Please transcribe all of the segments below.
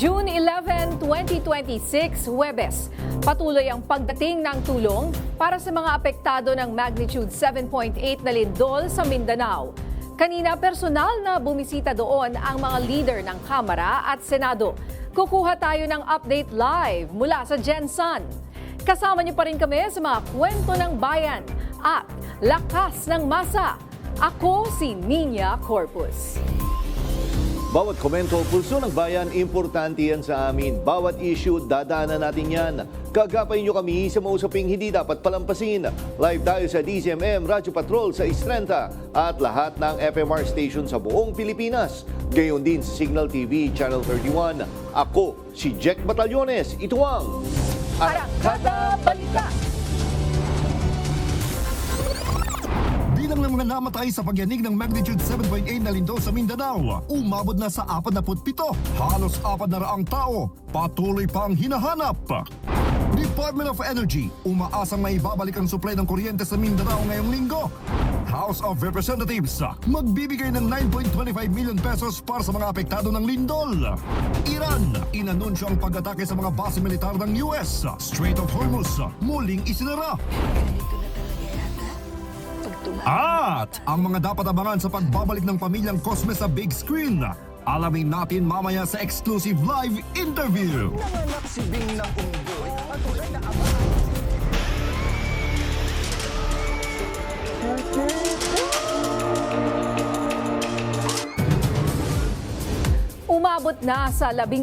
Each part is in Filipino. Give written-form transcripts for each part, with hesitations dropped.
June 11, 2026, Huwebes. Patuloy ang pagdating ng tulong para sa mga apektado ng magnitude 7.8 na lindol sa Mindanao. Kanina personal na bumisita doon ang mga leader ng Kamara at Senado. Kukuha tayo ng update live mula sa Jensen. Kasama niyo pa rin kami sa mga kwento ng bayan at lakas ng masa. Ako si Nina Corpus. Bawat komento, pulso ng bayan, importante yan sa amin. Bawat issue, dadaanan natin yan. Kagapay nyo kami sa mausaping hindi dapat palampasin. Live tayo sa DZMM Radyo Patrol sa Istrenta at lahat ng FMR station sa buong Pilipinas. Gayon din sa Signal TV Channel 31. Ako, si Jack Batallones. Ito ang Arangkada Balita. Bilang ng mga namatay sa pagyanig ng magnitude 7.8 na lindol sa Mindanao, umabot na sa 47. Halos 400 tao, patuloy pang hinahanap. Department of Energy, umaasang may babalik ang supply ng kuryente sa Mindanao ngayong linggo. House of Representatives, magbibigay ng 9.25 million pesos para sa mga apektado ng lindol. Iran, inanunsyo ang pag-atake sa mga base militar ng US. Strait of Hormuz, muling isinara. At ang mga dapat abangan sa pagbabalik ng pamilyang Cosme sa big screen. Alamin natin mamaya sa exclusive live interview. Nanganak si Bing ng unggoy at tulad na ama. Umabot na sa 18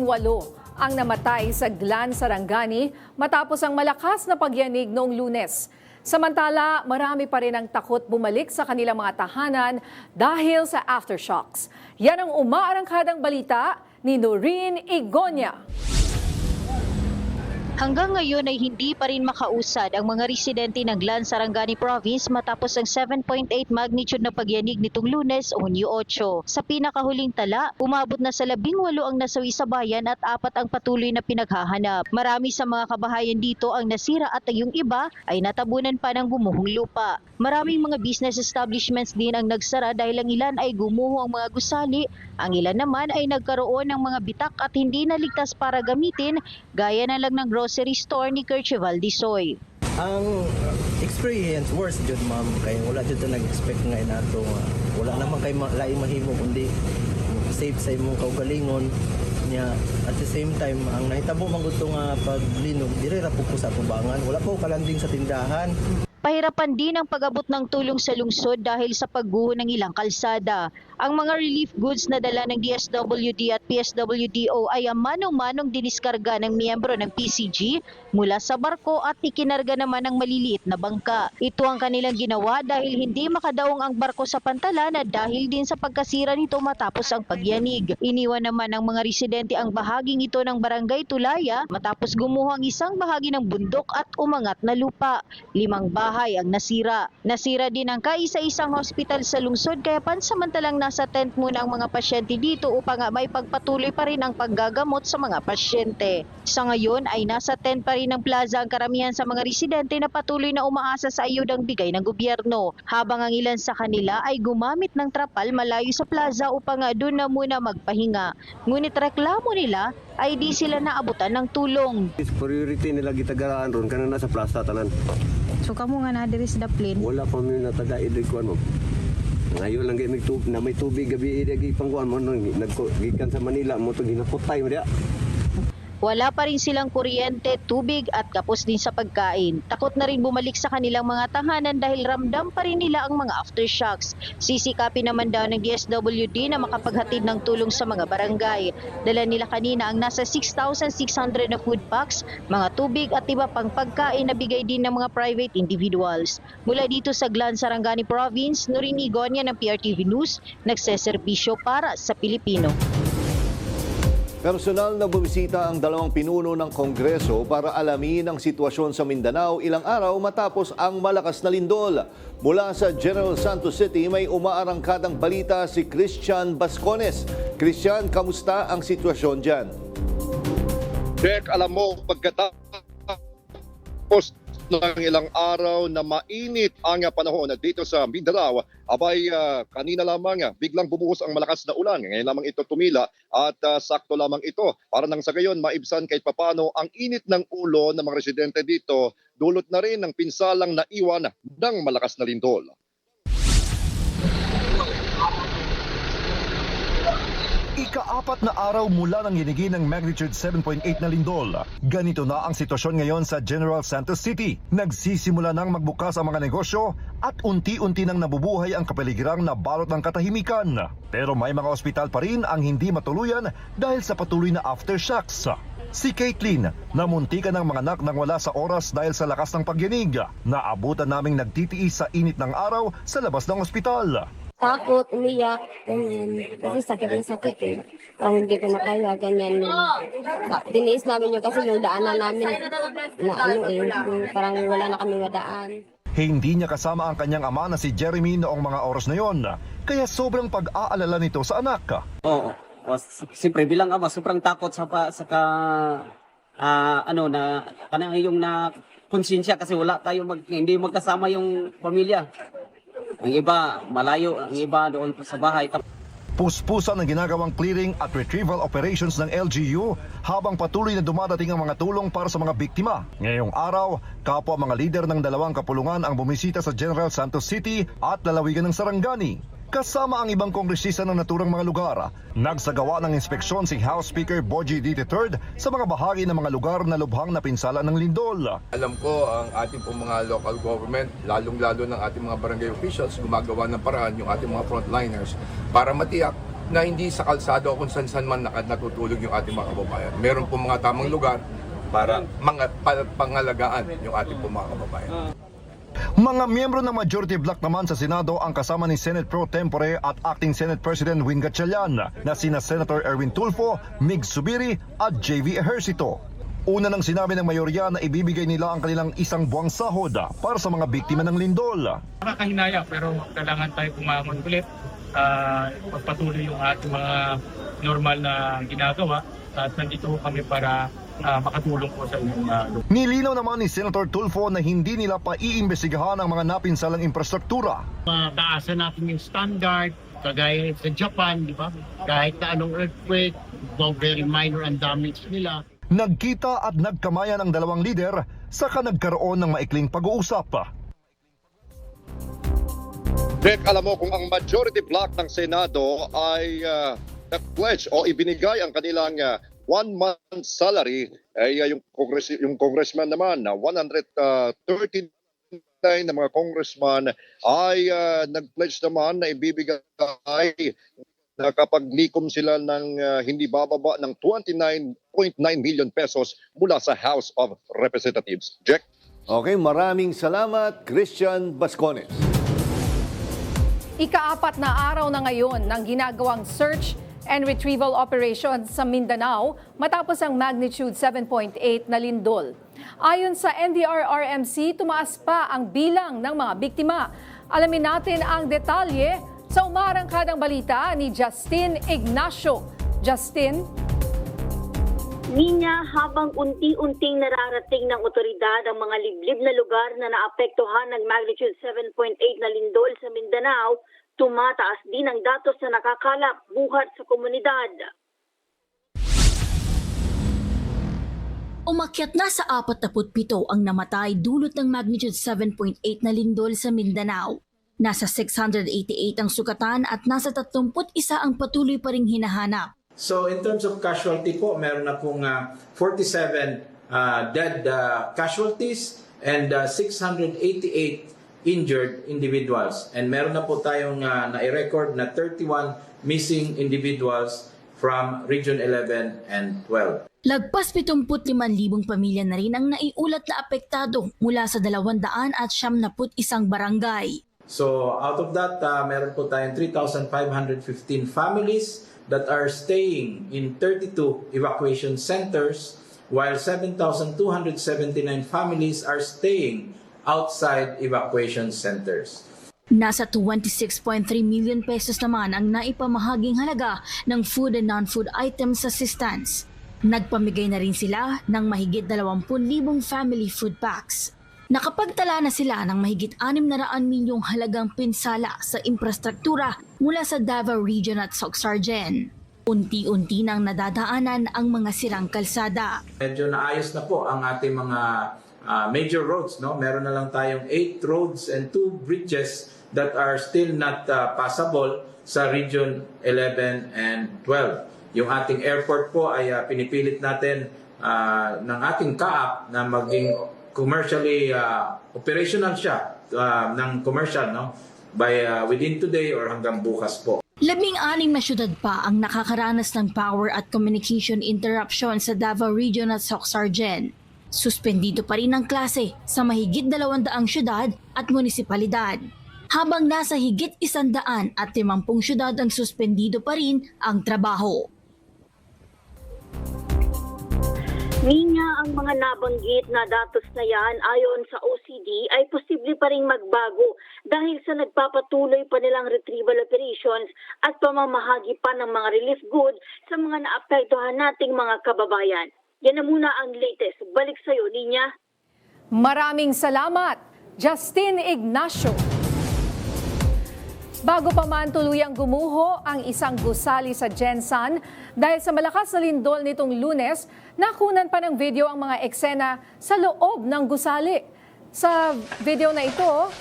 ang namatay sa Glan, Sarangani matapos ang malakas na pagyanig noong Lunes. Samantala, marami pa rin ang takot bumalik sa kanilang mga tahanan dahil sa aftershocks. Yan ang umaarangkadang balita ni Noreen Igonia. Hanggang ngayon ay hindi pa rin makausad ang mga residente ng Glan, Sarangani Province matapos ang 7.8 magnitude na pagyanig nitong Lunes, Hunyo 8. Sa pinakahuling tala, umabot na sa 18 ang nasawi sa bayan at 4 ang patuloy na pinaghahanap. Marami sa mga kabahayan dito ang nasira at yung iba ay natabunan pa ng gumuhong lupa. Maraming mga business establishments din ang nagsara dahil ang ilan ay gumuho ang mga gusali, ang ilan naman ay nagkaroon ng mga bitak at hindi naligtas para gamitin, gaya na lang ng grocery store ni Kercheval Disoy. Ang experience worst jud ma'am kay wala jud ta nag-expect nga inato wala naman kay lain mahimo kundi safe sa imong kaugalingon nya at the same time ang nahitabo man gud nga paglinog dire ra po sa tubangan wala po kalanding sa tindahan. Pahirapan din ang pag-abot ng tulong sa lungsod dahil sa pagguho ng ilang kalsada. Ang mga relief goods na dala ng DSWD at PSWDO ay ang manong-manong diniskarga ng miyembro ng PCG mula sa barko at ikinarga naman ng maliliit na bangka. Ito ang kanilang ginawa dahil hindi makadaong ang barko sa pantalan at dahil din sa pagkasira nito matapos ang pagyanig. Iniwan naman ng mga residente ang bahaging ito ng Barangay Tulaya matapos gumuho ang isang bahagi ng bundok at umangat na lupa. 5 bahay ang nasira. Nasira din ang kaisa-isang hospital sa lungsod kaya pansamantalang nasa tent muna ang mga pasyente dito upang may pagpatuloy pa rin ang paggagamot sa mga pasyente. Sa ngayon ay nasa tent pa rin ang plaza ang karamihan sa mga residente na patuloy na umaasa sa ayudang bigay ng gobyerno, habang ang ilan sa kanila ay gumamit ng trapal malayo sa plaza upang doon na muna magpahinga. Ngunit reklamo nila ay di sila naabutan ng tulong. Priority nila gitagaraan ron kana nasa plaza tanan. So kamo nga na diri sa plane. Wala pa mi nataga-idig kuan mo. Ngayon lang may tubig na may tubig gabi idi pangkuan mo naggikan sa Manila mo to ginaputay mo dia. Wala pa rin silang kuryente, tubig at kapos din sa pagkain. Takot na rin bumalik sa kanilang mga tahanan dahil ramdam pa rin nila ang mga aftershocks. Sisikapin naman daw ng DSWD na makapaghatid ng tulong sa mga barangay. Dala nila kanina ang nasa 6,600 na food packs, mga tubig at iba pang pagkain na bigay din ng mga private individuals. Mula dito sa Glan, Sarangani Province, Noreen Igonia ng PRTV News, nagseserbisyo para sa Pilipino. Personal na bumisita ang dalawang pinuno ng Kongreso para alamin ang sitwasyon sa Mindanao ilang araw matapos ang malakas na lindol. Mula sa General Santos City, may umaarangkadang balita si Christian Bascones. Christian, kamusta ang sitwasyon dyan? Jack, alam mo, pagkatapos ng ilang araw na mainit ang panahon dito sa Mindanao, abay kanina lamang biglang bumuhos ang malakas na ulan. Ngayon lamang ito tumila at sakto lamang ito para nang sa gayon maibsan kahit papano ang init ng ulo ng mga residente dito, dulot na rin ng pinsalang naiwan ng malakas na lindol. Ika-4 na araw mula ng hinigi ng magnitude 7.8 na lindol. Ganito na ang sitwasyon ngayon sa General Santos City. Nagsisimula nang magbukas ang mga negosyo at unti-unti nang nabubuhay ang kapaligirang na balot ng katahimikan. Pero may mga ospital pa rin ang hindi matuluyan dahil sa patuloy na aftershocks. Si Caitlin, namuntikan ng mga anak nang wala sa oras dahil sa lakas ng pagyanig. Naabutan naming nagtitiis sa init ng araw sa labas ng ospital. Takot, umiyak, ganyan. Kasi sakit eh. Parang hindi ko na kaya, ganyan. Diniis namin yun kasi yung daanan namin na parang wala na kami madaan. Hindi niya kasama ang kanyang ama na si Jeremy noong mga oras na yon, kaya sobrang pag-aalala nito sa anak. Oo. Siyempre bilang ama, sobrang takot sa yung na konsensya kasi wala tayo hindi magkasama yung pamilya. Ang iba malayo, ang iba doon sa bahay. Puspusan ang ginagawang clearing at retrieval operations ng LGU habang patuloy na dumadating ang mga tulong para sa mga biktima. Ngayong araw, kapwa mga lider ng dalawang kapulungan ang bumisita sa General Santos City at lalawigan ng Sarangani. Kasama ang ibang kongresista ng naturang mga lugar. Nagsagawa ng inspeksyon si House Speaker Bogie D. III sa mga bahagi ng mga lugar na lubhang napinsala ng lindol. Alam ko ang ating pong mga local government, lalong-lalo ng ating mga barangay officials, gumagawa ng paraan yung ating mga frontliners para matiyak na hindi sa kalsado o kung saan man natutulog yung ating mga kababayan. Meron pong mga tamang lugar para pangalagaan yung ating pong mga kababayan. Mga miyembro ng majority bloc naman sa Senado ang kasama ni Senate Pro Tempore at Acting Senate President Win Gatchalian na sina Senator Erwin Tulfo, Mig Subiri at JV Ejercito. Una nang sinabi ng mayorya na ibibigay nila ang kanilang isang buwang sahod para sa mga biktima ng lindol. Nakakahinaya pero kailangan tayo kumangon ulit. Pagpatuloy yung ating mga normal na ginagawa at nandito kami para makatulong po sa inyong Nilinaw naman ni Senator Tulfo na hindi nila pa iimbestigahan ang mga napinsalang infrastruktura. Taasan natin yung standard, kagaya sa Japan, di ba? Kahit na anong earthquake, very minor ang damage nila. Nagkita at nagkamayan ang dalawang lider saka nagkaroon ng maikling pag-uusap. Rick, alam mo kung ang majority bloc ng Senado ay nag-pledge o ibinigay ang kanilang 1-month salary, yung congressman naman na 139 na mga congressman ay nag-pledge naman na ibibigay na kapag likom sila ng hindi bababa ng 29.9 million pesos mula sa House of Representatives. Jack? Okay, maraming salamat, Christian Bascones. Ika-4 na araw na ngayon ng ginagawang search and retrieval operations sa Mindanao matapos ang magnitude 7.8 na lindol. Ayon sa NDRRMC, tumaas pa ang bilang ng mga biktima. Alamin natin ang detalye sa umarangkadang balita ni Justin Ignacio. Justin? Ninya, habang unti-unting nararating ng otoridad ang mga liblib na lugar na naapektuhan ng magnitude 7.8 na lindol sa Mindanao, tumataas din ang datos na nakakalap buhat sa komunidad. Umakyat na sa 47 ang namatay dulot ng magnitude 7.8 na lindol sa Mindanao. Nasa 688 ang sukatan at nasa 31 ang patuloy pa ring hinahanap. So in terms of casualty po, meron na pong 47 dead casualties and 688 injured individuals. And meron na po tayong na-record na 31 missing individuals from Region 11 and 12. Lagpas 75,000 pamilya na rin ang naiulat na apektado mula sa 271 barangay. So out of that, meron po tayong 3,515 families that are staying in 32 evacuation centers, while 7,279 families are staying outside evacuation centers. Nasa 26.3 million pesos naman ang naipamahaging halaga ng food and non-food items assistance. Nagpamigay na rin sila ng mahigit 20,000 family food packs. Nakapagtala na sila ng mahigit 600 milyong halagang pinsala sa infrastruktura mula sa Davao Region at Soc-Sargen. Unti-unti nang nadadaanan ang mga sirang kalsada. Medyo naayos na po ang ating mga major roads. No? Meron na lang tayong 8 roads and 2 bridges that are still not passable sa Region 11 and 12. Yung ating airport po ay pinipilit natin ng ating CAAP na maging commercially operational siya ng commercial by within today or hanggang bukas po. 16 na syudad pa ang nakakaranas ng power at communication interruption sa Davao Region at Soc-Sargen. Suspendido pa rin ang klase sa mahigit 200 syudad at munisipalidad. Habang nasa higit 150 syudad ang suspendido pa rin ang trabaho. Niya, ang mga nabanggit na datos na yan ayon sa OCD ay posible pa rin magbago dahil sa nagpapatuloy pa nilang retrieval operations at pamamahagi pa ng mga relief goods sa mga naapektuhan nating mga kababayan. Yan na muna ang latest. Balik sa'yo, Ninya. Maraming salamat, Justin Ignacio. Bago pa man tuluyang gumuho ang isang gusali sa Gensan dahil sa malakas na lindol nitong Lunes, nakunan pa ng video ang mga eksena sa loob ng gusali. Sa video na ito,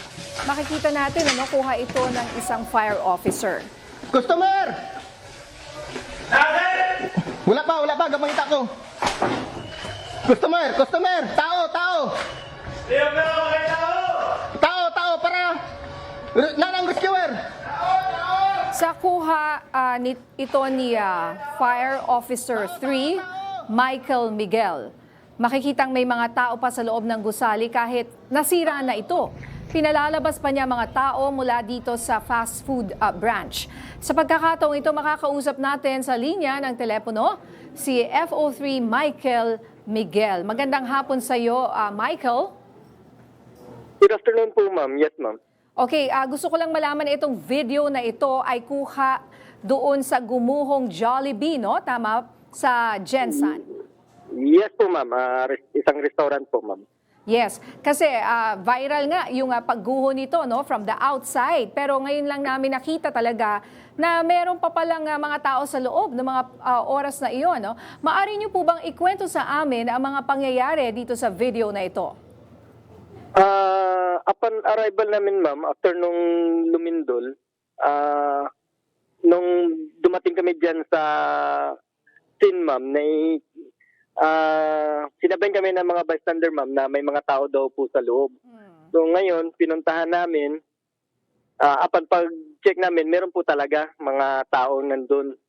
makikita natin kuha ito ng isang fire officer. Customer! Wala pa, gamangita ko. Customer, tao! Tao, para nanang rescuer. Sa kuha ito ni Fire Officer 3, Michael Miguel. Makikitang may mga tao pa sa loob ng gusali kahit nasira na ito. Pinalalabas pa niya mga tao mula dito sa fast food branch. Sa pagkakataong ito, makakausap natin sa linya ng telepono si FO3 Michael Miguel. Magandang hapon sa iyo, Michael. Good afternoon po, ma'am. Yes, ma'am. Okay, gusto ko lang malaman itong video na ito ay kuha doon sa gumuhong Jollibee, no? Tama? Sa Gensan. Yes po, ma'am. Isang restaurant po, ma'am. Yes, kasi viral nga yung pagguho nito, no, from the outside. Pero ngayon lang namin nakita talaga na meron pa palang mga tao sa loob ng mga oras na iyon, no? Maari niyo po bang ikwento sa amin ang mga pangyayari dito sa video na ito? Upon arrival namin, ma'am, after nung lumindol, nung dumating kami dyan sa scene, ma'am, sinabayan kami ng mga bystander, ma'am, na may mga tao daw po sa loob. So ngayon, pinuntahan namin, upon pag-check namin, meron po talaga mga tao nandun.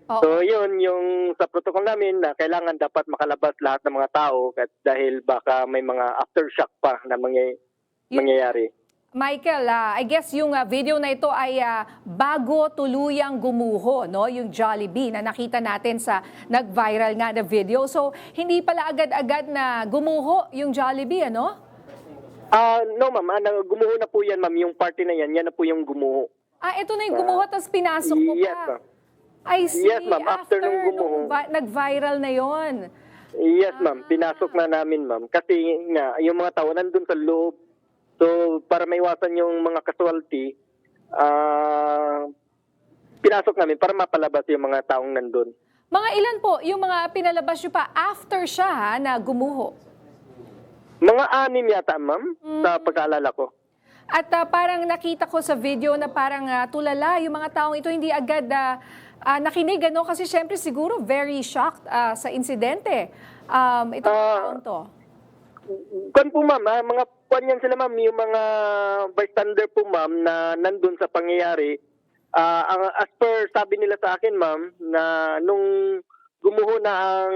So yun, yung sa protocol namin na kailangan dapat makalabas lahat ng mga tao dahil baka may mga aftershock pa na mangyayari. Michael, I guess yung video na ito ay bago tuluyang gumuho, no? Yung Jollibee na nakita natin sa nag-viral nga na video. So hindi pala agad-agad na gumuho yung Jollibee, ano? No, ma'am. Gumuho na po yan, ma'am. Yung party na yan, yan na po yung gumuho. Ito na yung gumuho, tapos pinasok mo pa. Yes, ma'am. I see. Yes, ma'am. After nung gumuho. Nag-viral na yon. Yes, ma'am. Pinasok na namin, ma'am. Kasi nga, yung mga tao nandun sa loob. So, para maiwasan yung mga casualty, pinasok namin para mapalabas yung mga taong nandun. Mga ilan po yung mga pinalabas nyo pa after siya na gumuho? Mga 6 yata, ma'am, sa pagkaalala ko. At parang nakita ko sa video na parang tulala yung mga taong ito hindi agad nakinig, ano? Kasi syempre siguro very shocked sa insidente. Itong taong to. Kung po, ma'am, mga yan sila, ma'am, yung mga bystander po, ma'am, na nandun sa pangyayari. As per sabi nila sa akin, ma'am, na nung gumuho na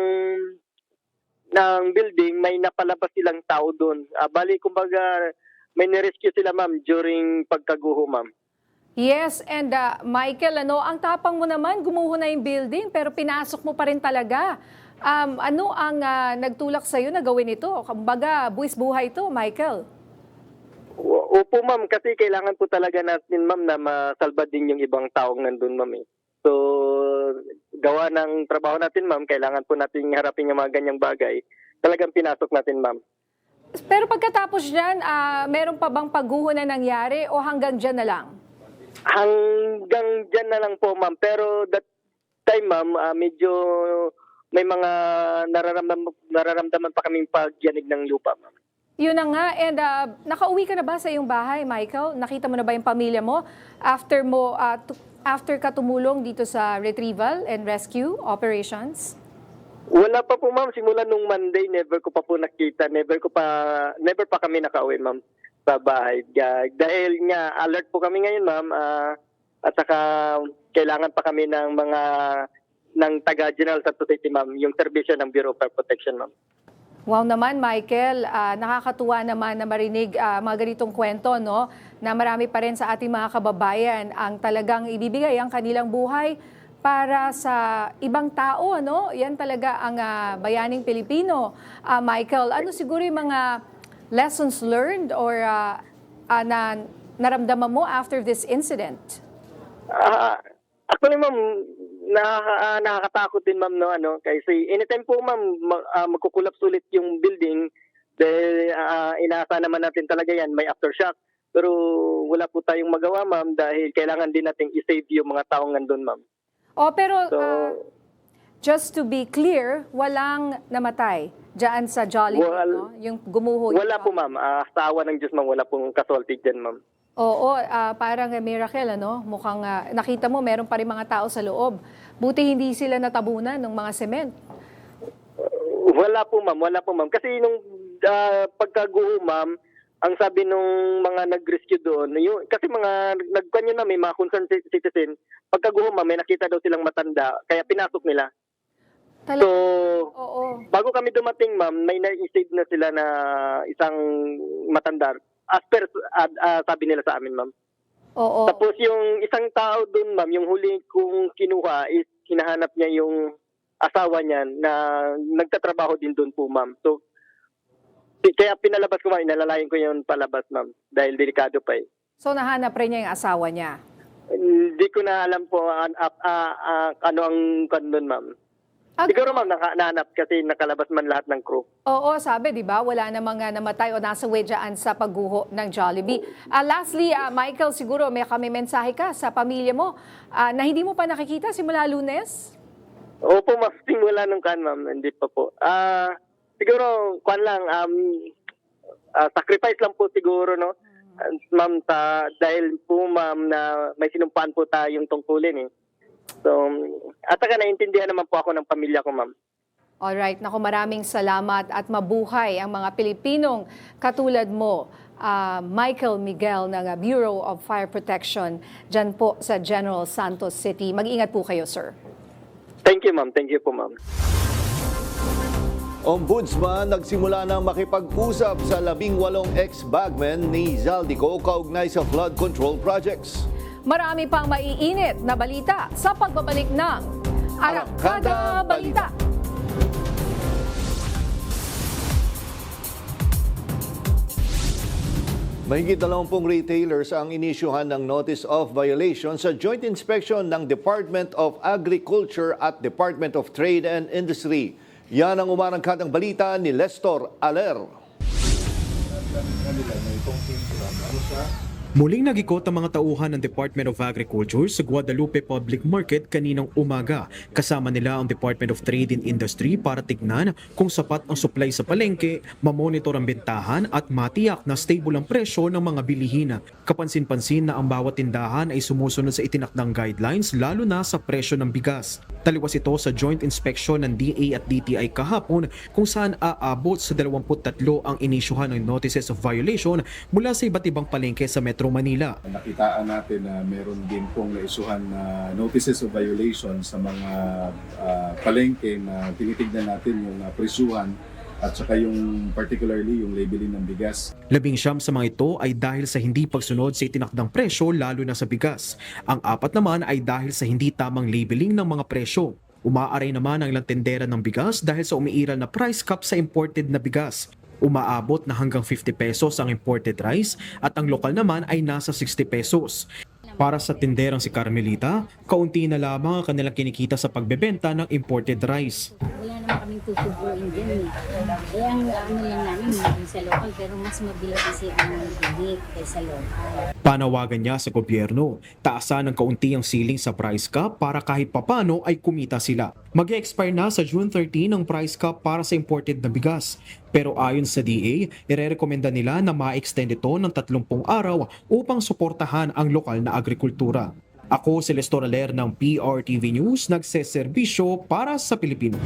ng building, may napalabas silang tao doon. Bali, kumbaga, may nirescue sila, ma'am, during pagkaguho, ma'am. Yes, and Michael, ang tapang mo naman, gumuho na yung building, pero pinasok mo pa rin talaga. Ano ang nagtulak sa'yo na gawin ito? Kumbaga, buwis buhay ito, Michael. Opo, ma'am, kasi kailangan po talaga natin, ma'am, na masalba din yung ibang taong nandun, ma'am. So, gawa ng trabaho natin, ma'am, kailangan po natin harapin yung mga ganyang bagay. Talagang pinasok natin, ma'am. Pero pagkatapos dyan, meron pa bang pagguho na nangyari o hanggang dyan na lang? Hanggang dyan na lang po, ma'am. Pero that time, ma'am, medyo may mga nararamdaman pa kaming pagyanig ng lupa, ma'am. Yun na nga. And nakauwi ka na ba sa iyong bahay, Michael? Nakita mo na ba yung pamilya mo after ka tumulong dito sa retrieval and rescue operations? Wala pa po, ma'am. Simula nung Monday, never ko pa po nakita. Never pa kami nakauwi, ma'am, sa bahay. Dahil nga, alert po kami ngayon, ma'am. At saka, kailangan pa kami ng taga-General Santos City, ma'am. Yung serbisyo ng Bureau of Fire Protection, ma'am. Wow naman, Michael. Nakakatuwa naman na marinig mga ganitong kwento, no? Na marami pa rin sa ating mga kababayan ang talagang ibibigay ang kanilang buhay para sa ibang tao, no? Yan talaga ang bayaning Pilipino. Michael, ano siguro yung mga lessons learned or na naramdaman mo after this incident? Actually, ma'am, nakakatakot din, ma'am, no, kasi anytime po, ma'am, magkukulaps ulit yung building dahil inaasahan naman natin talaga yan, may aftershock. Pero wala po tayong magawa, ma'am, dahil kailangan din natin i-save yung mga taong nandun, ma'am. Pero just to be clear, walang namatay dyan sa Jollibee, no? Yung gumuho. Wala po, ma'am. Sa awa ng Diyos, ma'am, wala pong casualty dyan, ma'am. Oo, parang miracle, ano? Mukhang nakita mo, meron pa rin mga tao sa loob. Buti hindi sila natabunan ng mga sement. Wala po, ma'am. Wala po, ma'am. Kasi nung pagkaguho, ma'am, ang sabi nung mga nag-rescue doon, kasi mga nagkanyo na may mga concerned citizen, pagkaguho, ma'am, may nakita daw silang matanda, kaya pinasok nila. So, bago kami dumating, ma'am, may na-save na sila na isang matanda. As per sabi nila sa amin, ma'am. Oo. Tapos yung isang tao doon, ma'am, yung huli kong kinuha is hinahanap niya yung asawa niya na nagtatrabaho din doon po, ma'am. So, kaya pinalabas ko, ma'am, inalalayan ko yung palabas, ma'am, dahil delikado pa eh. So, nahanap rin niya yung asawa niya? Hindi ko na alam po ano ang kandun, ma'am. Siguro, ma'am, nahanap kasi nakalabas man lahat ng crew. Oo, sabi, di ba? Wala namang namatay o nasa wedyaan sa pagguho ng Jollibee. Lastly, Michael, siguro may kami mensahe ka sa pamilya mo na hindi mo pa nakikita simula Lunes? Opo, ma'am. Simula nung ma'am. Hindi pa po. Siguro, sacrifice lang po siguro, no? Ma'am, dahil po, ma'am, na may sinumpaan po tayong tungkulin eh. So, at saka naiintindihan naman po ako ng pamilya ko, ma'am. Alright, naku, maraming salamat at mabuhay ang mga Pilipinong katulad mo, Michael Miguel ng Bureau of Fire Protection dyan po sa General Santos City. Mag-ingat po kayo, sir. Thank you, ma'am. Thank you po, ma'am. Ombudsman nagsimula na makipag-usap sa 18 ex-bagmen ni Zaldico kaugnay sa flood control projects. Marami pang maiinit na balita sa pagbabalik ng Arangkada Balita. Mahigit 20 retailers ang inisyuhan ng Notice of Violation sa joint inspection ng Department of Agriculture at Department of Trade and Industry. Yan ang umarangkadang balita ni Lester Aler. Muling nag-ikot ang mga tauhan ng Department of Agriculture sa Guadalupe Public Market kaninang umaga. Kasama nila ang Department of Trade and Industry para tignan kung sapat ang supply sa palengke, mamonitor ang bentahan at matiyak na stable ang presyo ng mga bilihin. Kapansin-pansin na ang bawat tindahan ay sumusunod sa itinakdang guidelines lalo na sa presyo ng bigas. Taliwas ito sa joint inspection ng DA at DTI kahapon kung saan aabot sa 23 ang inisyuhan ng notices of violation mula sa iba't ibang palengke sa Metro Manila. Nakitaan natin na meron din pong naisuhan na notices of violation sa mga palengke na tinitignan natin yung presyuhan at saka yung particularly yung labeling ng bigas. 19 sa mga ito ay dahil sa hindi pagsunod sa itinakdang presyo lalo na sa bigas. Ang 4 naman ay dahil sa hindi tamang labeling ng mga presyo. Umaaray naman ang ilang tendera ng bigas dahil sa umiiral na price cap sa imported na bigas. Umaabot na hanggang 50 pesos ang imported rice at ang lokal naman ay nasa 60 pesos. Para sa tinderang si Carmelita, kaunti na lamang ang kanilang kinikita sa pagbebenta ng imported rice. Wala naman kaming tutubuin din. Ang ano lang namin, hindi sa local, pero mas mabilis kasi ang bili kaysa local. Panawagan niya sa gobyerno, taasan ng kaunti ang ceiling sa price cap para kahit papano ay kumita sila. Mag-expire na sa June 13 ang price cap para sa imported na bigas. Pero ayon sa DA, irerekomenda nila na ma-extend ito ng 30 araw upang suportahan ang lokal na agrikultura. Ako si Lester Aler ng PRTV News, nagseserbisyo para sa Pilipino.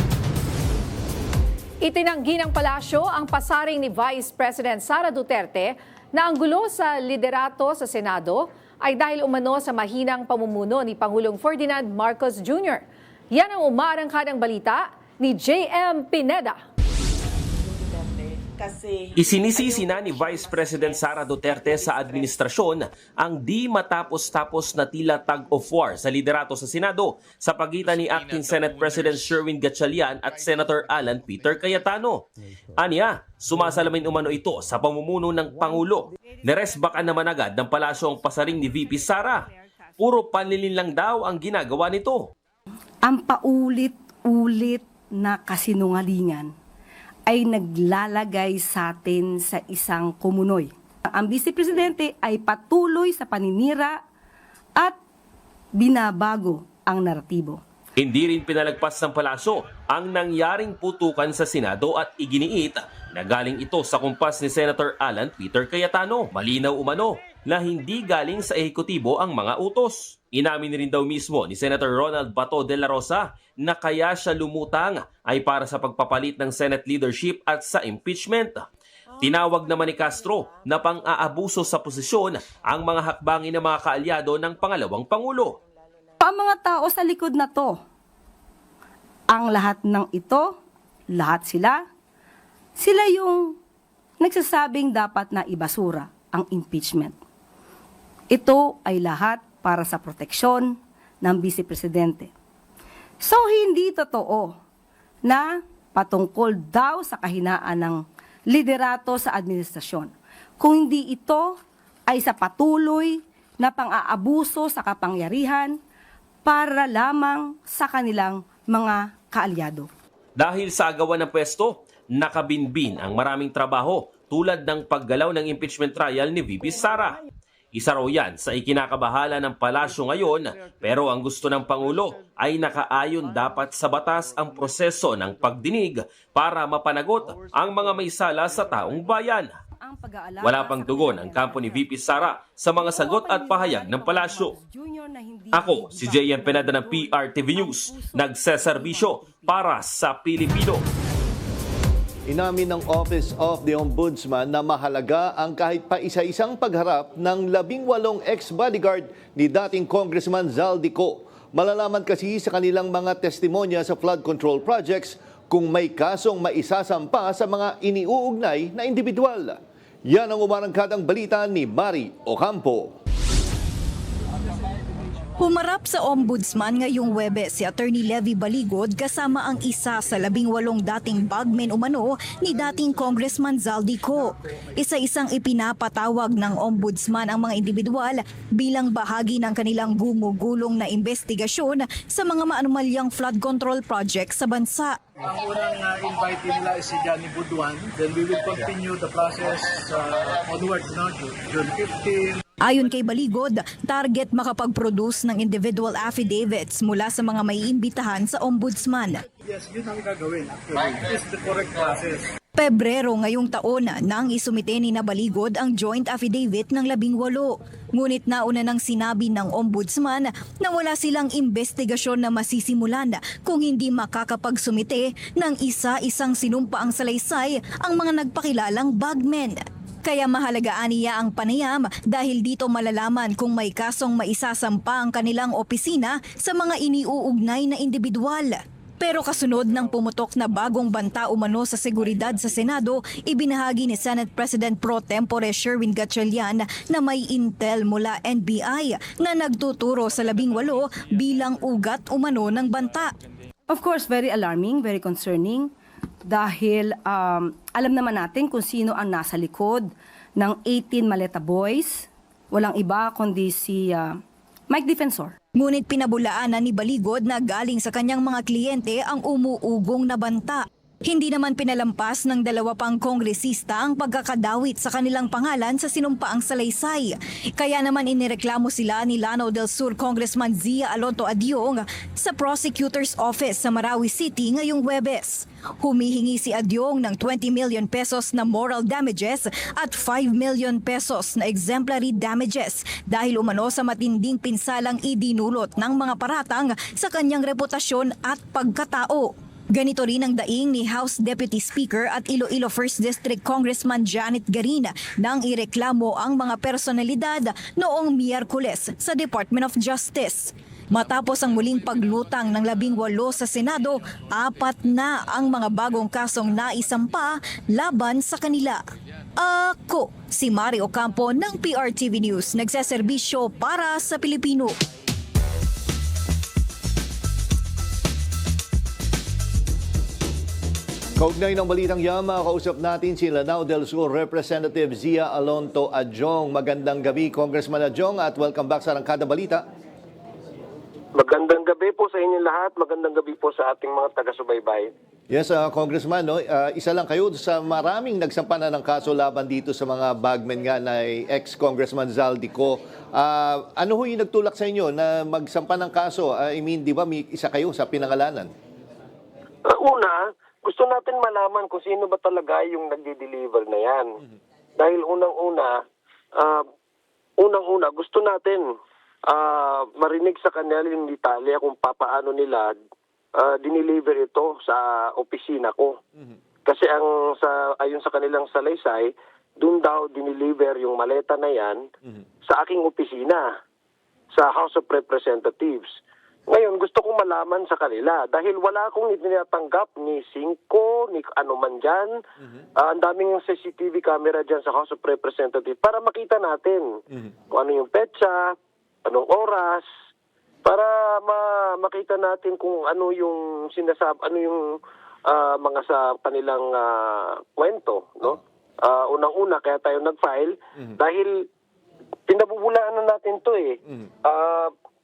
Itinanggi ng palasyo ang pasaring ni Vice President Sara Duterte na ang gulo sa liderato sa Senado ay dahil umano sa mahinang pamumuno ni Pangulong Ferdinand Marcos Jr. Yan ang umaarangkadang balita ni JM Pineda. Isinisisi na ni Vice President Sara Duterte sa administrasyon ang di matapos-tapos na tila tug-of-war sa liderato sa Senado sa pagitan ni Acting Senate President Sherwin Gatchalian at Senator Alan Peter Cayetano. Aniya, sumasalamin umano ito sa pamumuno ng Pangulo. Niresbakan naman agad ng palasyo ang pasaring ni VP Sara. Puro panlilin lang daw ang ginagawa nito. Ang paulit-ulit na kasinungalingan ay naglalagay sa atin sa isang kumunoy. Ang Vice Presidente ay patuloy sa paninira at binabago ang naratibo. Hindi rin pinalagpas ng palasyo ang nangyaring putukan sa Senado at iginiit na galing ito sa kumpas ni Senator Alan Peter Cayetano. Malinaw umano na hindi galing sa ehekutibo ang mga utos. Inamin rin daw mismo ni Senator Ronald Bato de la Rosa na kaya siya lumutang ay para sa pagpapalit ng Senate leadership at sa impeachment. Tinawag naman ni Castro na pang-aabuso sa posisyon ang mga hakbangin ng mga kaalyado ng pangalawang Pangulo. Ang mga tao sa likod na to, ang lahat ng ito, lahat sila yung nagsasabing dapat na ibasura ang impeachment. Ito ay lahat para sa proteksyon ng Vice Presidente. So, hindi totoo na patungkol daw sa kahinaan ng liderato sa administrasyon. Kung hindi ito ay sa patuloy na pang-aabuso sa kapangyarihan para lamang sa kanilang mga kaalyado. Dahil sa agawan ng pwesto, nakabinbin ang maraming trabaho tulad ng paggalaw ng impeachment trial ni VP Sara. Isa raw yan sa ikinakabahala ng palasyo ngayon, pero ang gusto ng Pangulo ay nakaayon dapat sa batas ang proseso ng pagdinig para mapanagot ang mga may sala sa taong bayan. Wala pang tugon ang kampo ni VP Sara sa mga sagot at pahayag ng palasyo. Ako, si JM Pineda ng PRTV News, nagseserbisyo para sa Pilipino. Inamin ng Office of the Ombudsman na mahalaga ang kahit pa isa-isang pagharap ng 18 ex-bodyguard ni dating Congressman Zaldico. Malalaman kasi sa kanilang mga testimonya sa flood control projects kung may kasong maisasampa sa mga iniuugnay na individual. Yan ang umarangkadang balita ni Mari Ocampo. Humarap sa Ombudsman ngayong Huwebes si Attorney Levy Baligod kasama ang isa sa 18 dating bagmen umano ni dating Congressman Zaldico. Isa-isang ipinapatawag ng Ombudsman ang mga individual bilang bahagi ng kanilang gumugulong na investigasyon sa mga maanumalyang flood control project sa bansa. Ang unang invite nila is si Johnny Buduan. Then we will continue the process onwards, June 15. Ayon kay Baligod, target makapag-produce ng individual affidavits mula sa mga maiimbitahan sa Ombudsman. Yes, yun ang gagawin actually. It's the correct process. Pebrero ngayong taon nang isumite ni na Baligod ang joint affidavit ng 18. Ngunit nauna nang sinabi ng Ombudsman na wala silang investigasyon na masisimulan kung hindi makakapagsumite ng isa-isang sinumpaang salaysay ang mga nagpakilalang bagmen. Kaya mahalagaan niya ang panayam dahil dito malalaman kung may kasong maisasampa ang kanilang opisina sa mga iniuugnay na individual. Pero kasunod ng pumutok na bagong banta umano sa seguridad sa Senado, ibinahagi ni Senate President Pro Tempore Sherwin Gatchalian na may intel mula NBI na nagtuturo sa 18 bilang ugat umano ng banta. Of course, very alarming, very concerning. Dahil alam naman natin kung sino ang nasa likod ng 18 Maleta Boys. Walang iba kundi si Mike Defensor. Ngunit pinabulaanan ni Baligod na galing sa kanyang mga kliyente ang umuugong na banta. Hindi naman pinalampas ng dalawa pang kongresista ang pagkakadawit sa kanilang pangalan sa sinumpaang salaysay. Kaya naman inireklamo sila ni Lanao del Sur Congressman Zia Alonto Adyong sa Prosecutor's Office sa Marawi City ngayong Huwebes. Humihingi si Adyong ng 20 million pesos na moral damages at 5 million pesos na exemplary damages dahil umano sa matinding pinsalang idinulot ng mga paratang sa kanyang reputasyon at pagkatao. Ganito rin ang daing ni House Deputy Speaker at Iloilo 1st District Congressman Janet Garin nang ireklamo ang mga personalidad noong Miyerkules sa Department of Justice. Matapos ang muling paglutang ng 18 sa Senado, 4 na ang mga bagong kasong naisampa laban sa kanila. Ako, si Mario Ocampo ng PRTV News, nagseserbisyo para sa Pilipino. Kaugnay ng balitang yan, makakausap natin si Lanao del Sur Representative Zia Alonto Adyong. Magandang gabi, Congressman Adyong, at welcome back sa Arangkada Balita. Magandang gabi po sa inyo lahat. Magandang gabi po sa ating mga taga-subaybay. Yes, Congressman, no? Isa lang kayo sa maraming nagsampa na ng kaso laban dito sa mga bagmen nga na ex-Congressman Zaldico. Ano ho yung nagtulak sa inyo na magsampa ng kaso? I mean, di ba may isa kayo sa pinangalanan? Una, gusto natin malaman kung sino ba talaga yung nagdi-deliver na yan. Dahil unang-una, gusto natin marinig sa kanila yung detalye kung papaano nila diniliver ito sa opisina ko. Kasi ayon sa kanilang salaysay, doon daw diniliver yung maleta na yan sa aking opisina, sa House of Representatives. Ngayon, gusto kong malaman sa kanila dahil wala akong itinatanggap ni Cinco, ni ano man dyan. Ang daming CCTV camera dyan sa House of Representatives para makita natin kung ano yung petsa, anong oras, para makita natin kung ano yung ano yung mga sa kanilang kwento, no? Unang-una kaya tayo nag-file dahil pinabubulaan na natin 'to eh.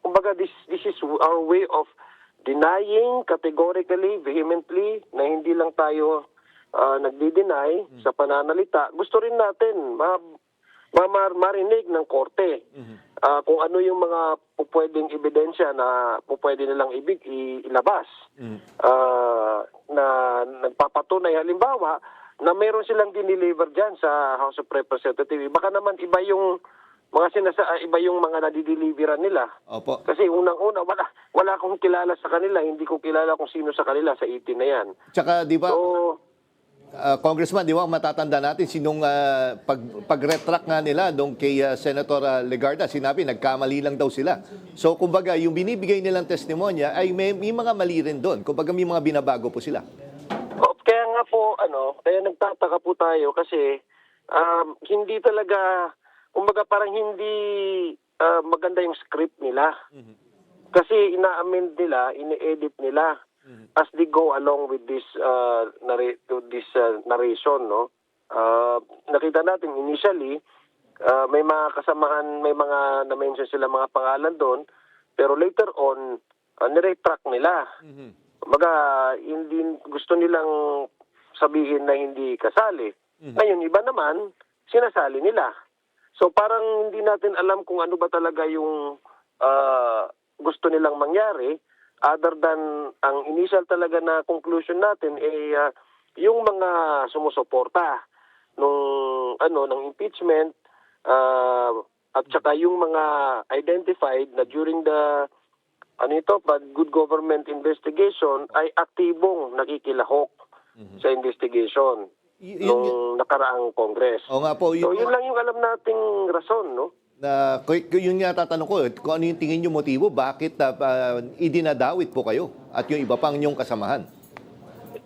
Kumbaga, this is our way of denying categorically, vehemently, na hindi lang tayo nagdi-deny sa pananalita. Gusto rin natin marinig ng korte kung ano yung mga pupwedeng ebidensya na pupwede nilang ilabas na nagpapatunay. Halimbawa, na mayroon silang dineliver dyan sa House of Representatives. Baka naman iba yung iba yung mga nadideliveran nila. Opo. Kasi unang-una, wala akong kilala sa kanila. Hindi ko kilala kung sino sa kanila sa 18 na yan. Tsaka, di ba, Congressman, di ba, matatanda natin sinong pag-retract nga nila doon kay Senator Legarda, sinabi, nagkamali lang daw sila. So, kumbaga, yung binibigay nilang testimonya ay may mga mali rin doon. Kumbaga, may mga binabago po sila. Kaya nga po, kaya nagtataka po tayo kasi hindi talaga, kumbaga parang hindi maganda yung script nila. Kasi ina-amend nila, ini-edit nila as they go along with this narration, no? Nakita natin initially may mga kasamahan, may mga na-mention sila mga pangalan doon, pero later on niretract nila. Kumbaga hindi gusto nilang sabihin na hindi kasali. Ngayon iba naman sinasali nila. So parang hindi natin alam kung ano ba talaga yung gusto nilang mangyari other than ang initial talaga na conclusion natin ay yung mga sumusuporta ng impeachment at saka yung mga identified na during the good government investigation ay aktibong nakikilahok sa investigation nung nakaraang Congress. O nga po, so yun lang yung alam nating rason, no? Yun nga tatanong ko, kung ano yung tingin nyo motibo, bakit idinadawit po kayo at yung iba pang inyong kasamahan?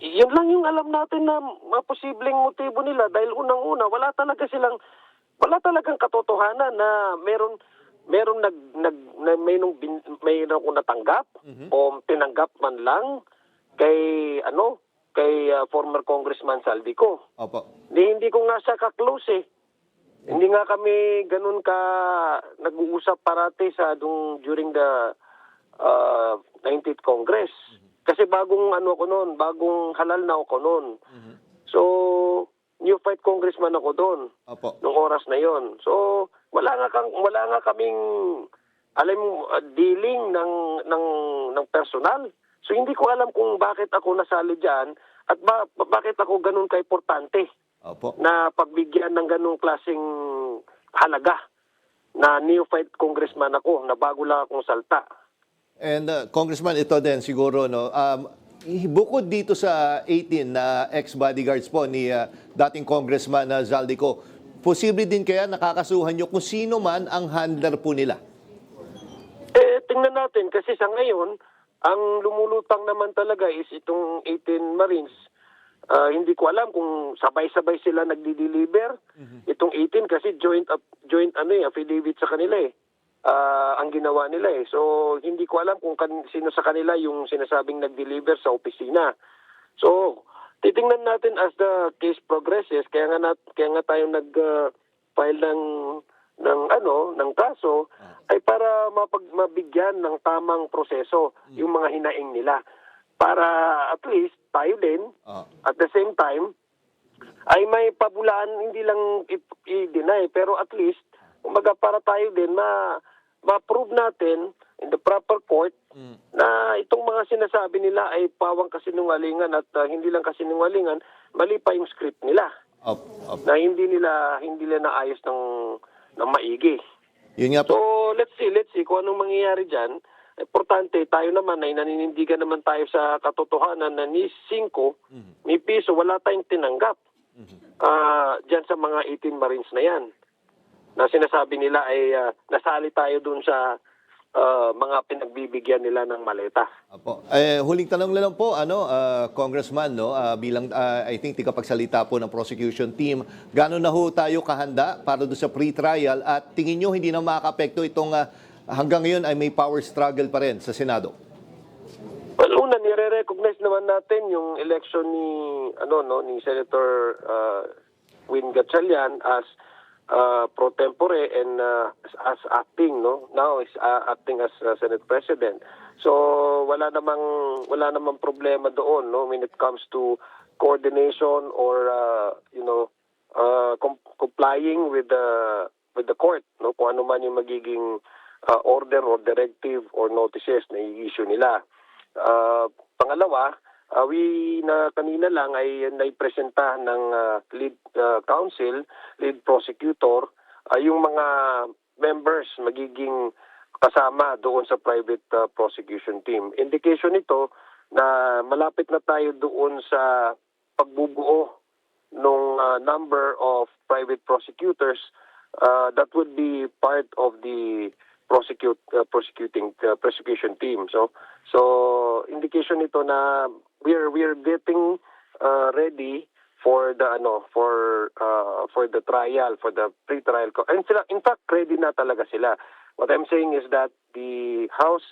Yun lang yung alam natin na posibleng motibo nila dahil unang-una, wala talagang katotohanan na mayroong natanggap o tinanggap man lang kay former Congressman Zaldico. Opo. Hindi ko nga siya ka-close eh. Hindi nga kami ganun ka nag-uusap parati during the 19th Congress. Kasi bagong bagong halal na ako noon. So, new fight congressman ako doon. Nung oras na 'yon. So, wala nga kaming dealing ng personal. So, hindi ko alam kung bakit ako nasali diyan at bakit ako ganun ka-importante. Na pagbigyan ng ganung klaseng halaga na neophyte congressman ako, na bago lang akong salta. And Congressman, ito din siguro, no, bukod dito sa 18 na ex-bodyguards po ni dating Congressman Zaldico, posible din kaya nakakasuhan nyo kung sino man ang handler po nila? Tingnan natin kasi sa ngayon, ang lumulutang naman talaga is itong 18 Marines. Hindi ko alam kung sabay-sabay sila nagdi-deliver. Itong 18 kasi joint affidavit sa kanila ang ginawa nila So hindi ko alam kung sino sa kanila yung sinasabing nag-deliver sa opisina. So titingnan natin as the case progresses. Kaya nga tayo nag-file ng kaso ay para mabigyan ng tamang proseso yung mga hinaing nila. Para at least tayo din, at the same time, ay may pabulaan, hindi lang i-deny, pero at least, umaga para tayo din, ma-prove natin in the proper court na itong mga sinasabi nila ay pawang kasinungalingan at hindi lang kasinungalingan, mali pa yung script nila. Na hindi nila naayos ng maigi. Yun nga po. So, let's see kung anong mangyayari dyan. Importante, tayo naman ay naninindigan naman tayo sa katotohanan na ni 5, ni piso, wala tayong tinanggap dyan sa mga 18 Marines na yan. Na sinasabi nila ay nasali tayo dun sa mga pinagbibigyan nila ng maleta. Huling tanong lang po, Congressman, no, bilang I think tigapagsalita po ng prosecution team, gaano na ho tayo kahanda para doon sa pre-trial at tingin nyo hindi na makakapekto itong hanggang ngayon ay may power struggle pa rin sa Senado? Well, una, nire-recognize naman natin yung election ni Senator Win Gatchalian as pro tempore and as acting, no? Now is acting as Senate President. So wala namang problema doon, no, when it comes to coordination or complying with the court, no, kung ano man yung magiging order or directive or notices na i-issue nila. Pangalawa, kanina lang ay naipresenta ng lead counsel, lead prosecutor, yung mga members magiging kasama doon sa private prosecution team. Indication ito na malapit na tayo doon sa pagbubuo ng number of private prosecutors that would be part of the prosecution team. So indication ito na we are getting ready for the trial, for the pre-trial. And sila, in fact, ready na talaga sila. What I'm saying is that the House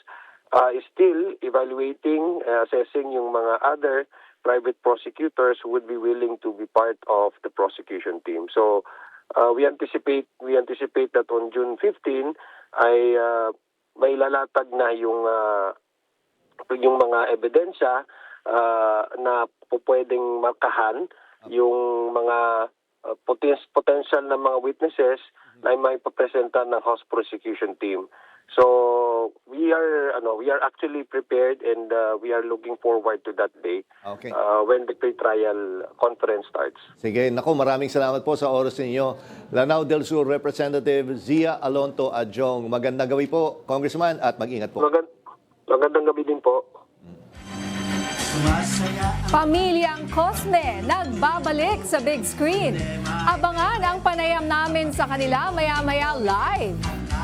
is still evaluating, assessing yung mga other private prosecutors who would be willing to be part of the prosecution team. So we anticipate that on June 15 ay may lalatag na yung mga ebidensya na pwedeng markahan yung mga potential na mga witnesses na may papresenta ng House prosecution team. So we are actually prepared and we are looking forward to that day when the pre-trial conference starts. Sige, nako, maraming salamat po sa oras ninyo. Lanao del Sur Representative Zia Alonto Adjong. Magandang gabi po, Congressman, at mag-ingat po. Magandang gabi din po. Pamilyang Cosme nagbabalik sa big screen. Abangan ang panayam namin sa kanila maya-maya live.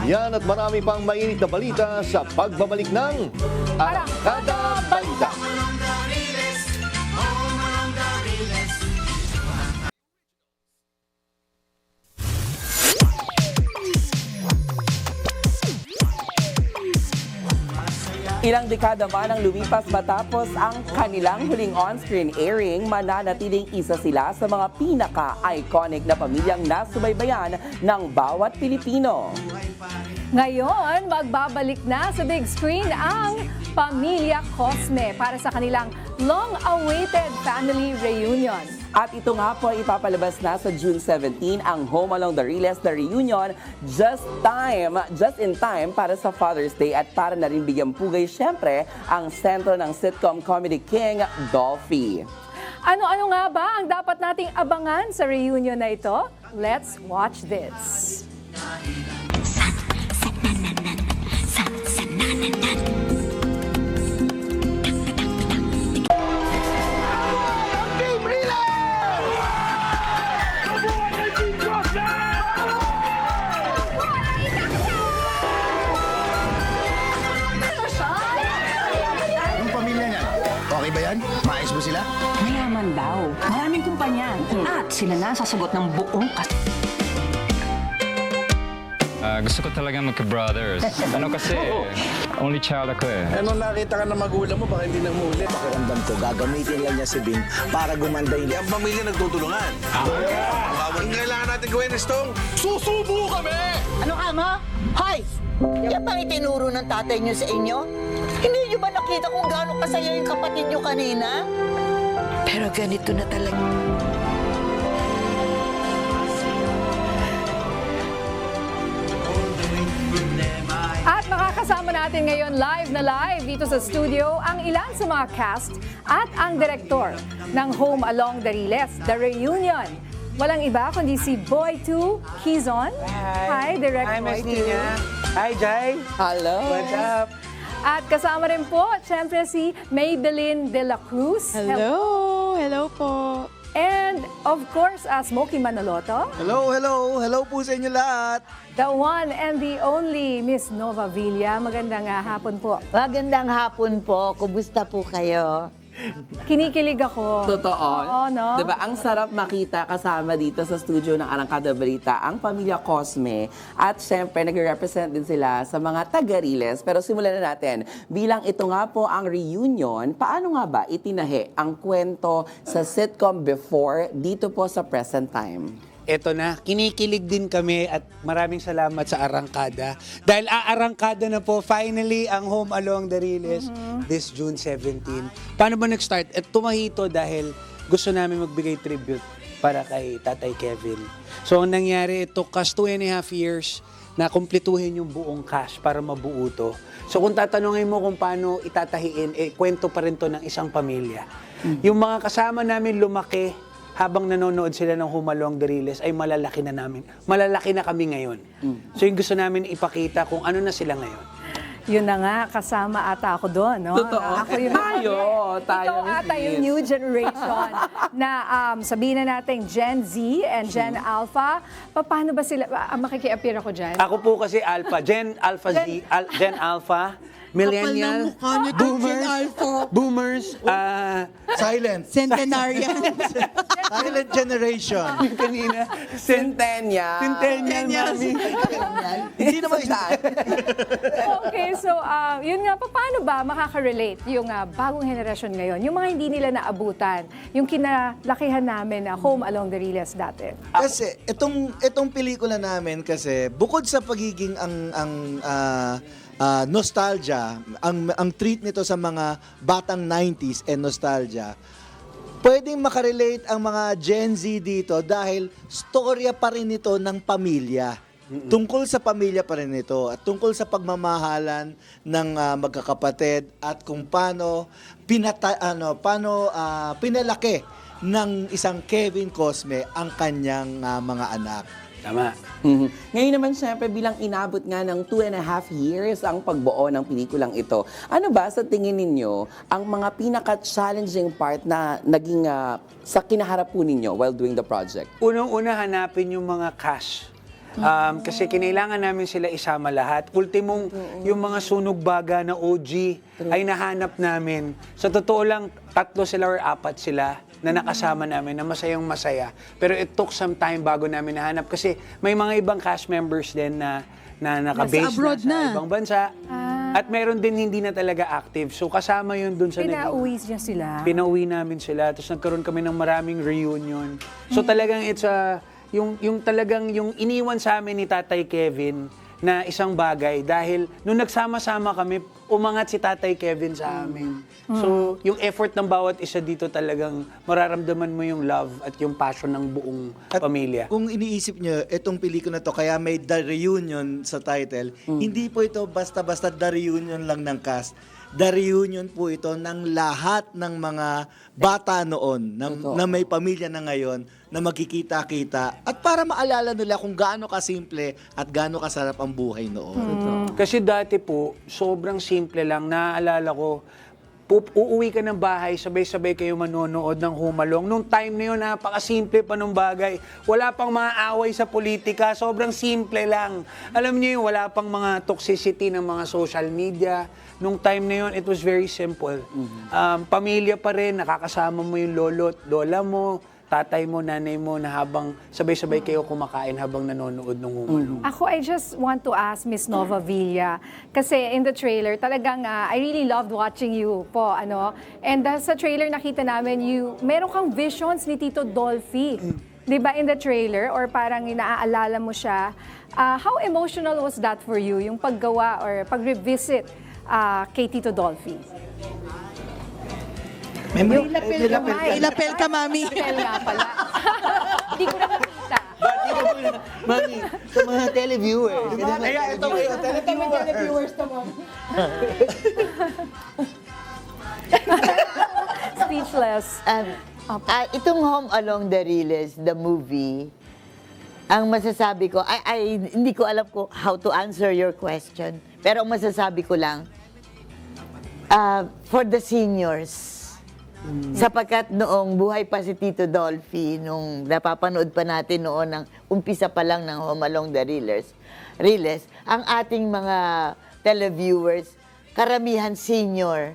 Yan at marami pang mainit na balita sa pagbabalik ng Arangkada Balita. Ilang dekada man ang lumipas matapos ang kanilang huling on-screen airing, mananatiling isa sila sa mga pinaka-iconic na pamilyang nasubaybayan ng bawat Pilipino. Ngayon, magbabalik na sa big screen ang Pamilya Cosme para sa kanilang long-awaited family reunion. At ito nga po ay ipapalabas na sa June 17 ang Home Along the Riles na reunion just in time para sa Father's Day at para na rin bigyang pugay syempre ang sentro ng sitcom comedy king, Dolphy. Ano-ano nga ba ang dapat nating abangan sa reunion na ito? Let's watch this. Okay ba yan? Maayos mo sila? Mayaman daw. Maraming kumpanya. At sila na sasagot ng buong Gusto ko talaga magka-brothers. Kasi, only child ako eh. Nung nakita ka ng magulang mo, baka hindi nang muli. Pakiramdam ko, gagamitin lang niya si Bing para gumanda yung... Ang pamilya nagtutulungan. Ang kailangan natin gawin is tong susubo kami! Ano ka mo? Hoy! Yan bang itinuro ng tatay niyo sa inyo? Hindi niyo ba nakita kung gaano kasaya yung kapatid niyo kanina? Pero ganito na talaga. At makakasama natin ngayon live na live dito sa studio ang ilan sa mga cast at ang direktor ng Home Along the Riles, The Reunion. Walang iba kundi si Boy 2 Quizon. Hi, Direct Boy 2. Hi, Jai. Hello. What's up? At kasama rin po, siyempre si Maybelline De La Cruz. Hello. Hello po. And of course, Smokey Manoloto. Hello, hello. Hello po sa inyo lahat. The one and the only Miss Nova Villa. Magandang hapon po. Magandang hapon po. Kumusta po kayo? Kinikilig ako. Totoo. Oo, no? Diba, ang sarap makita kasama dito sa studio ng Arangkada Balita ang Pamilya Cosme. At syempre, nag-represent din sila sa mga taga-Riles. Pero simulan na natin. Bilang ito nga po ang reunion, paano nga ba itinahi ang kwento sa sitcom before dito po sa present time? Eto na, kinikilig din kami at maraming salamat sa Arangkada. Dahil aarangkada na po finally ang Home Along the Riles this June 17. Paano ba nag-start? At tumahito dahil gusto namin magbigay tribute para kay Tatay Kevin. So ang nangyari, it took us 2.5 years na kumpletuhin yung buong cast para mabuo to. So kung tatanungin mo kung paano itatahiin, kwento pa rin to ng isang pamilya. Yung mga kasama namin lumaki, habang nanonood sila ng Home Along the Riles ay malalaki na namin. Malalaki na kami ngayon. So yung gusto namin ipakita kung ano na sila ngayon. Yun na nga, kasama ata ako doon, no? Totoo. Ako yung ikaw ata yung new generation na sabihin na natin Gen Z and Gen Alpha. Paano ba sila, makiki-appear ako dyan? Ako po kasi Alpha, Gen Alpha Z, Gen Alpha, Millennial, Boomers, Silent. Centenarian. Silent generation. Kanina, Centennial. Mami. Hindi naman saan. Okay, so yun nga, paano ba makaka-relate yung bagong henerasyon ngayon? Yung mga hindi nila naabutan, yung kinalakihan namin na Home Along the Riles dati. Kasi itong pelikula namin kasi bukod sa pagiging nostalgia, ang treat nito sa mga batang 90s and nostalgia, pwedeng makarelate ang mga Gen Z dito dahil storya pa rin ito ng pamilya. Tungkol sa pamilya pa rin ito at tungkol sa pagmamahalan ng magkakapatid at kung paano pinalaki ng isang Kevin Cosme ang kanyang mga anak. Tama. Ngayon naman, syempre, bilang inabot nga ng 2.5 years ang pagbuo ng pelikulang ito, ano ba sa tingin ninyo ang mga pinaka-challenging part na naging sa kinaharap po ninyo while doing the project? Unang-una, hanapin yung mga cast. Kasi kinailangan namin sila isama lahat. Ultimong, yung mga sunog baga na OG ay nahanap namin. Sa totoo lang, 3 sila or 4 sila na nakasama namin na masayang masaya. Pero it took some time bago namin nahanap kasi may mga ibang cast members din na naka-base na sa ibang bansa. At meron din hindi na talaga active. So kasama yun dun sa Pinauwi niya sila. Pinauwi namin sila. Tapos nagkaroon kami ng maraming reunion. So talagang it's yung talagang yung iniwan sa amin ni Tatay Kevin na isang bagay dahil nung nagsama-sama kami, umangat si Tatay Kevin sa amin. So, yung effort ng bawat isa dito talagang mararamdaman mo yung love at yung passion ng buong pamilya. Kung iniisip nyo, itong pelikula na to, kaya may The Reunion sa title, hindi po ito basta-basta The Reunion lang ng cast. The reunion po ito ng lahat ng mga bata noon na may pamilya na ngayon na magkikita-kita at para maalala nila kung gaano kasimple at gaano kasarap ang buhay noon. Kasi dati po, sobrang simple lang. Naaalala ko, uuwi ka ng bahay, sabay-sabay kayo manonood ng Humalong. Nung time na yun, napakasimple pa nung bagay. Wala pang mga away sa politika, sobrang simple lang. Alam niyo yun, wala pang mga toxicity ng mga social media. Nung time na yun, it was very simple. Pamilya pa rin, nakakasama mo yung lolo at lola mo, tatay mo, nanay mo, na habang sabay-sabay kayo kumakain habang nanonood ng Humalong. Ako, I just want to ask Miss Nova Villa, kasi in the trailer, talagang I really loved watching you po, ano? And sa trailer nakita namin, meron kang visions ni Tito Dolphy. Di ba in the trailer? Or parang inaaalala mo siya. How emotional was that for you, yung paggawa or pag-revisit kay Tito Dolphy? Ilapel ka, Mami. Ilapel nga pala. Hindi ko na makita. Mami, sa mga televiewers. Kaya ito kayo, televiewers to, Mami. Speechless. Itong Home Along the Riles, the movie, ang masasabi ko, hindi ko alam ko how to answer your question. Pero ang masasabi ko lang, for the seniors, sapagkat noong buhay pa si Tito Dolphy, nung napapanood pa natin noon ng umpisa pa lang ng Home Along the Riles, ang ating mga televiewers, karamihan senior.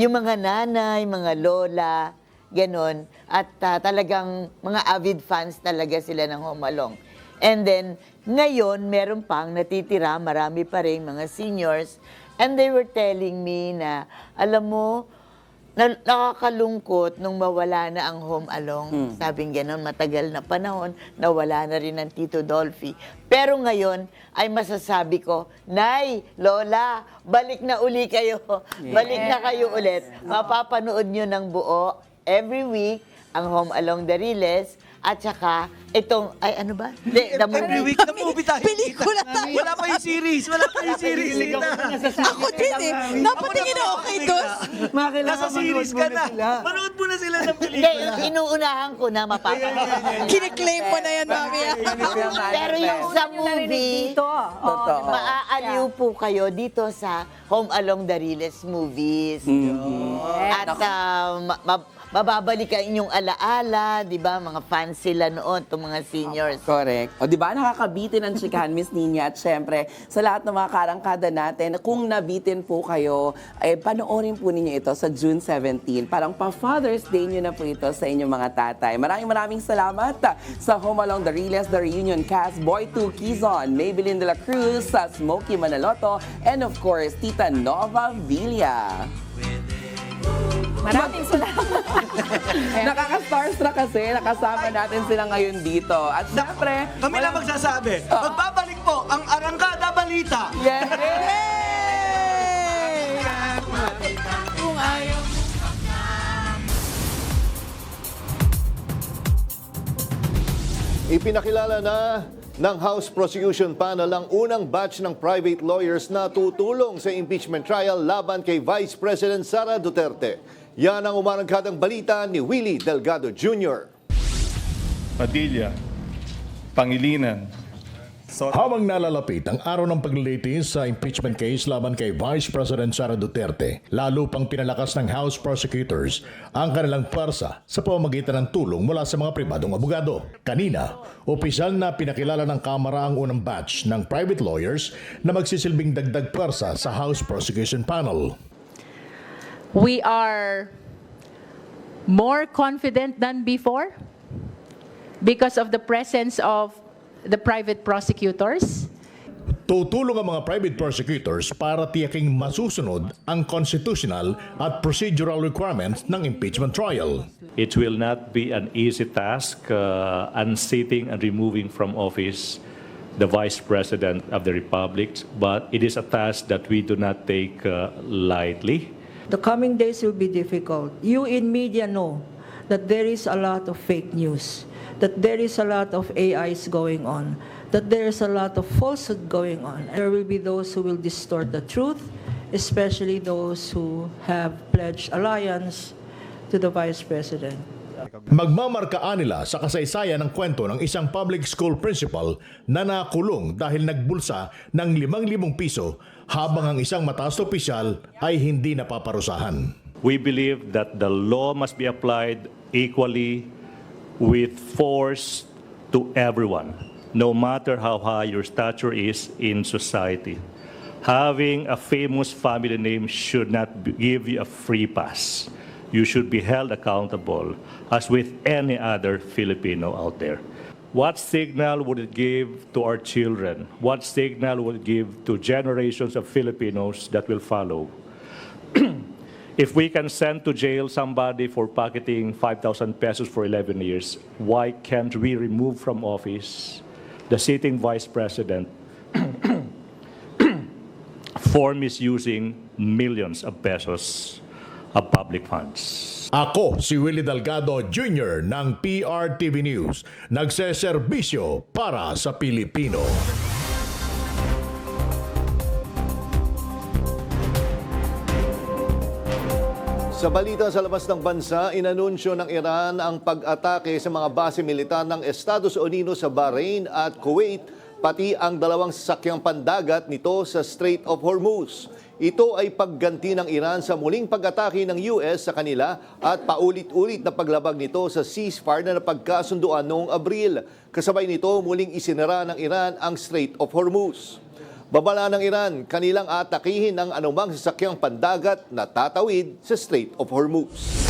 Yung mga nanay, mga lola, ganon. At talagang mga avid fans talaga sila ng Home Along. And then, ngayon, meron pang natitira, marami pa rin mga seniors. And they were telling me na, alam mo, nakakalungkot nung mawala na ang Home Along. Sabing gano'n, matagal na panahon, nawala na rin ang Tito Dolphy. Pero ngayon, ay masasabi ko, Nay, Lola, balik na uli kayo. Balik na kayo ulit. Mapapanood nyo ng buo every week ang Home Along the Riles. At saka, itong, ano ba? Every week na movie tayo. Pelikula tayo. Wala pa yung series. Ako din eh. Napatingin ako kay Dos. Nasa series ka na. Manood mo na sila ng pelikula. Hindi, inuunahan ko na mapapanood. Kiniklaim mo na yan, Mami. Pero yung sa movie, maaaliw po kayo dito sa Home Along the Riles movies. At mababalik ang inyong alaala, di ba? Mga fans sila noon, itong mga seniors. Correct. O di ba nakakabitin ang chikahan, Miss Nina? At syempre, sa lahat ng mga karangkada natin, kung nabitin po kayo, ay panoorin po ninyo ito sa June 17. Parang pa-Father's Day nyo na po ito sa inyong mga tatay. Maraming salamat sa Home Along the Riles, the Reunion cast, Boy 2 Quizon, Maybelline de la Cruz, Smokey Manaloto, and of course, Tita Nova Villa. Maraming salamat. Nakaka-starstruck kasi, nakasama natin sila ngayon dito. At syempre, kami lang magsasabi, magbabalik po ang Arangkada Balita. Yay! Kung ayaw. Ipinakilala na ng House Prosecution Panel ang unang batch ng private lawyers na tutulong sa impeachment trial laban kay Vice President Sara Duterte. Yan ang umarangkadang balita ni Willie Delgado Jr. Padilla, Pangilinan. Habang nalalapit ang araw ng paglilitis sa impeachment case laban kay Vice President Sara Duterte, lalo pang pinalakas ng House prosecutors ang kanilang pwersa sa pamamagitan ng tulong mula sa mga pribadong abogado. Kanina, opisyal na pinakilala ng Kamara ang unang batch ng private lawyers na magsisilbing dagdag pwersa sa House Prosecution Panel. We are more confident than before because of the presence of the private prosecutors. Tutulong ang mga private prosecutors para tiyaking masusunod ang constitutional at procedural requirements ng impeachment trial. It will not be an easy task unseating and removing from office the Vice President of the Republic, but it is a task that we do not take lightly. The coming days will be difficult. You in media know that there is a lot of fake news, that there is a lot of AIs going on, that there is a lot of falsehood going on. There will be those who will distort the truth, especially those who have pledged alliance to the Vice President. Magmamarkaan nila sa kasaysayan ng kwento ng isang public school principal na nakulong dahil nagbulsa ng 5,000 piso habang ang isang mataas na opisyal ay hindi napaparusahan. We believe that the law must be applied equally with force to everyone, no matter how high your stature is in society. Having a famous family name should not give you a free pass. You should be held accountable as with any other Filipino out there. What signal would it give to our children? What signal would it give to generations of Filipinos that will follow? If we can send to jail somebody for pocketing 5,000 pesos for 11 years, why can't we remove from office the sitting Vice President for misusing millions of pesos of public funds? Ako si Willie Delgado Jr. ng PRTV News, nagseserbisyo para sa Pilipino. Sa balita sa labas ng bansa, inanunsyo ng Iran ang pag-atake sa mga base militar ng Estados Unidos sa Bahrain at Kuwait, pati ang 2 sasakyang pandagat nito sa Strait of Hormuz. Ito ay pagganti ng Iran sa muling pag-atake ng US sa kanila at paulit-ulit na paglabag nito sa ceasefire na napagkasunduan noong Abril. Kasabay nito, muling isinara ng Iran ang Strait of Hormuz. Babala ng Iran, kanilang atakihin ang anumang sasakyang pandagat na tatawid sa Strait of Hormuz.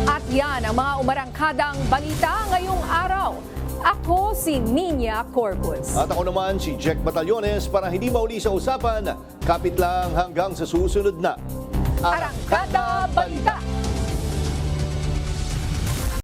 At yan ang mga umarangkadang balita ngayong araw. Ako si Nina Corpus. At ako naman si Jack Batallones. Para hindi mauli sa usapan, kapit lang hanggang sa susunod na Arangkada Balita.